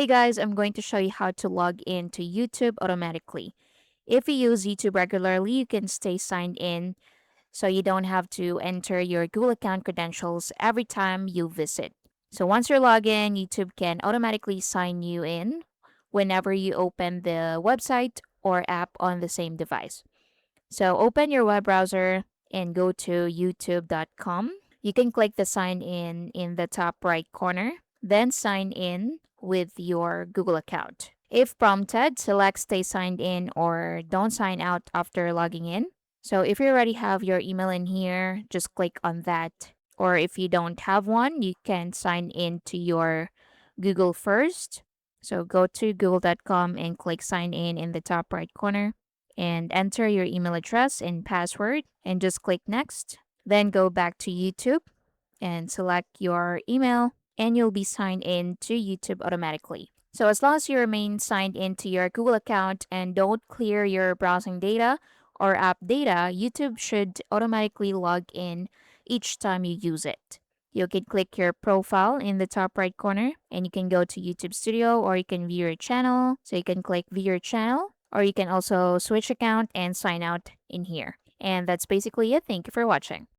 Hey guys, I'm going to show you how to log in to YouTube automatically. If you use YouTube regularly, you can stay signed in so you don't have to enter your Google account credentials every time you visit. So once you're logged in, YouTube can automatically sign you in whenever you open the website or app on the same device. So open your web browser and go to youtube.com. You can click the sign in the top right corner, then sign in with your Google account. If prompted, select stay signed in or don't sign out after logging in. So if you already have your email in here, just click on that. Or if you don't have one, you can sign in to your Google first. So go to google.com and click sign in the top right corner and enter your email address and password and just click next. Then go back to YouTube and select your email and you'll be signed in to YouTube automatically. So as long as you remain signed into your Google account and don't clear your browsing data or app data, YouTube should automatically log in each time you use it. You can click your profile in the top right corner and you can go to YouTube Studio or you can view your channel. So you can click view your channel or you can also switch account and sign out in here. And that's basically it. Thank you for watching.